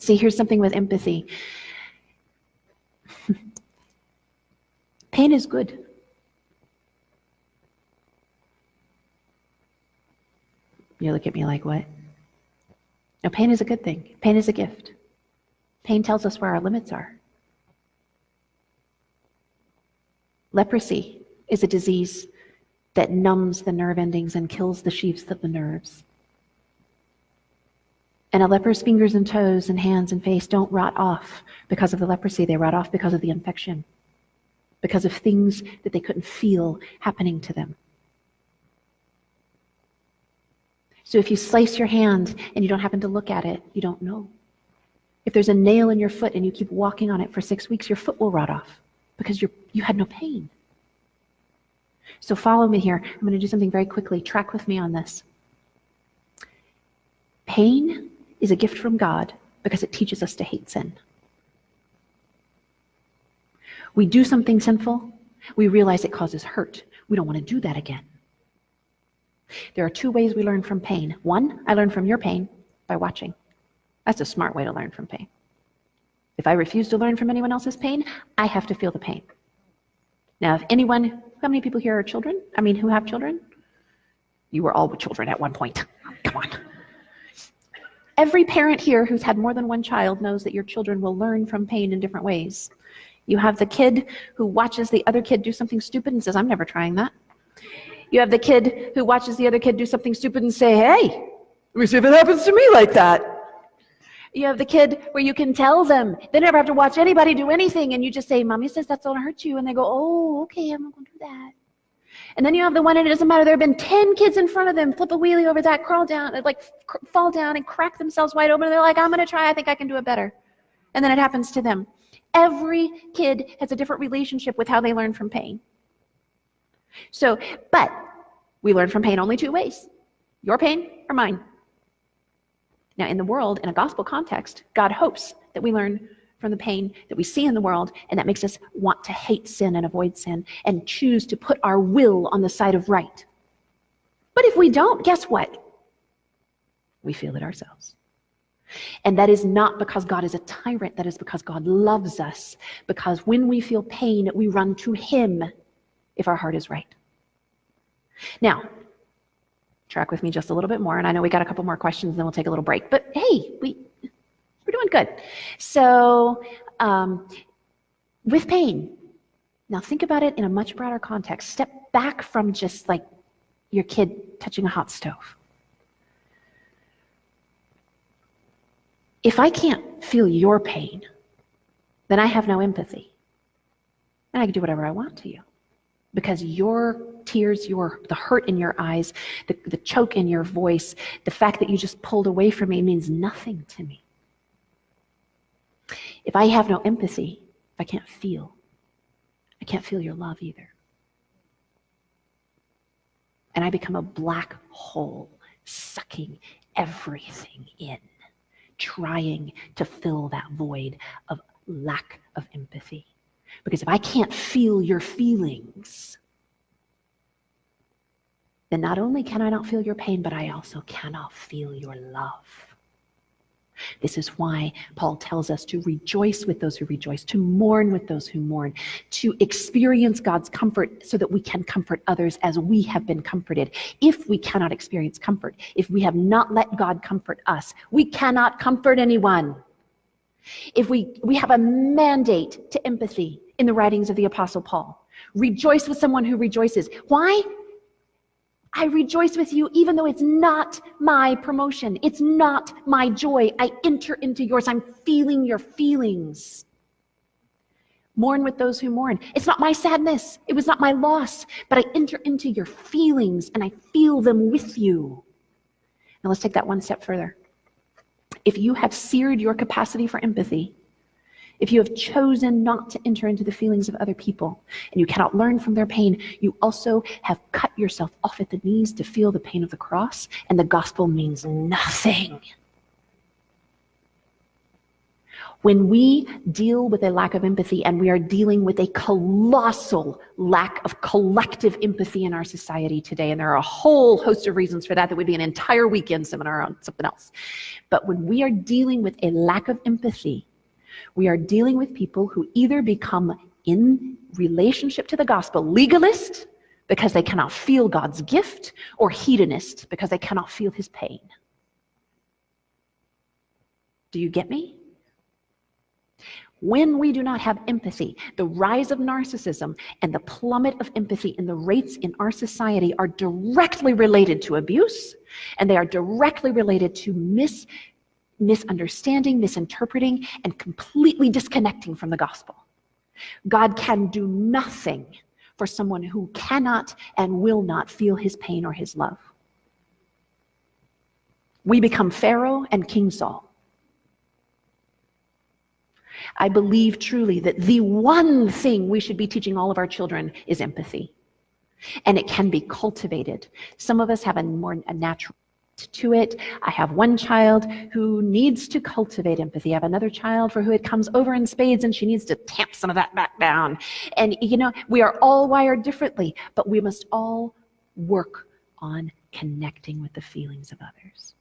See, here's something with empathy. Pain is good. You look at me like, what? No, pain is a good thing. Pain is a gift. Pain tells us where our limits are. Leprosy is a disease that numbs the nerve endings and kills the sheaths of the nerves. And a leper's fingers and toes and hands and face don't rot off because of the leprosy. They rot off because of the infection, because of things that they couldn't feel happening to them. So if you slice your hand and you don't happen to look at it, you don't know. If there's a nail in your foot and you keep walking on it for 6 weeks, your foot will rot off because you had no pain. So follow me here. I'm going to do something very quickly. Track with me on this. Pain is a gift from God because it teaches us to hate sin. We do something sinful, we realize it causes hurt. We don't want to do that again. There are 2 ways we learn from pain. 1, I learn from your pain by watching. That's a smart way to learn from pain. If I refuse to learn from anyone else's pain, I have to feel the pain. Now, if anyone, how many people here are children? Who have children? You were all children at one point. Come on. Every parent here who's had more than one child knows that your children will learn from pain in different ways. You have the kid who watches the other kid do something stupid and says, I'm never trying that. You have the kid who watches the other kid do something stupid and say, hey, let me see if it happens to me like that. You have the kid where you can tell them, they never have to watch anybody do anything, and you just say, Mommy says that's gonna hurt you, and they go, oh, okay, I'm not gonna do that. And then you have the one, and it doesn't matter, there have been 10 kids in front of them, flip a wheelie over that, crawl down, fall down and crack themselves wide open, and they're like, I'm gonna try, I think I can do it better. And then it happens to them. Every kid has a different relationship with how they learn from pain. So, but we learn from pain only 2 ways. Your pain or mine. Now, in the world, in a gospel context, God hopes that we learn from the pain that we see in the world, and that makes us want to hate sin and avoid sin and choose to put our will on the side of right. But if we don't, guess what? We feel it ourselves. And that is not because God is a tyrant, that is because God loves us. Because when we feel pain, we run to Him if our heart is right. Now, track with me just a little bit more, and I know we got a couple more questions, and then we'll take a little break. But hey, we're doing good. So, with pain, now think about it in a much broader context. Step back from just like your kid touching a hot stove. If I can't feel your pain, then I have no empathy. And I can do whatever I want to you. Because your tears, the hurt in your eyes, the choke in your voice, the fact that you just pulled away from me means nothing to me. If I have no empathy, if I can't feel your love either. And I become a black hole, sucking everything in, trying to fill that void of lack of empathy. Because if I can't feel your feelings, then not only can I not feel your pain, but I also cannot feel your love. This is why Paul tells us to rejoice with those who rejoice, to mourn with those who mourn, to experience God's comfort so that we can comfort others as we have been comforted. If we cannot experience comfort, if we have not let God comfort us, we cannot comfort anyone. If we have a mandate to empathy in the writings of the Apostle Paul. Rejoice with someone who rejoices. Why? I rejoice with you even though it's not my promotion. It's not my joy. I enter into yours. I'm feeling your feelings. Mourn with those who mourn. It's not my sadness. It was not my loss. But I enter into your feelings and I feel them with you. Now let's take that one step further. If you have seared your capacity for empathy, if you have chosen not to enter into the feelings of other people, and you cannot learn from their pain, you also have cut yourself off at the knees to feel the pain of the cross, and the gospel means nothing. When we deal with a lack of empathy, and we are dealing with a colossal lack of collective empathy in our society today, and there are a whole host of reasons for that would be an entire weekend seminar on something else. But when we are dealing with a lack of empathy, we are dealing with people who either become, in relationship to the gospel, legalist because they cannot feel God's gift, or hedonist because they cannot feel his pain. Do you get me? When we do not have empathy, the rise of narcissism and the plummet of empathy in the rates in our society are directly related to abuse, and they are directly related to misunderstanding, misinterpreting, and completely disconnecting from the gospel. God can do nothing for someone who cannot and will not feel his pain or his love. We become Pharaoh and King Saul. I believe truly that the one thing we should be teaching all of our children is empathy. And it can be cultivated. Some of us have a natural to it. I have one child who needs to cultivate empathy. I have another child for who it comes over in spades, and she needs to tamp some of that back down. And we are all wired differently, but we must all work on connecting with the feelings of others.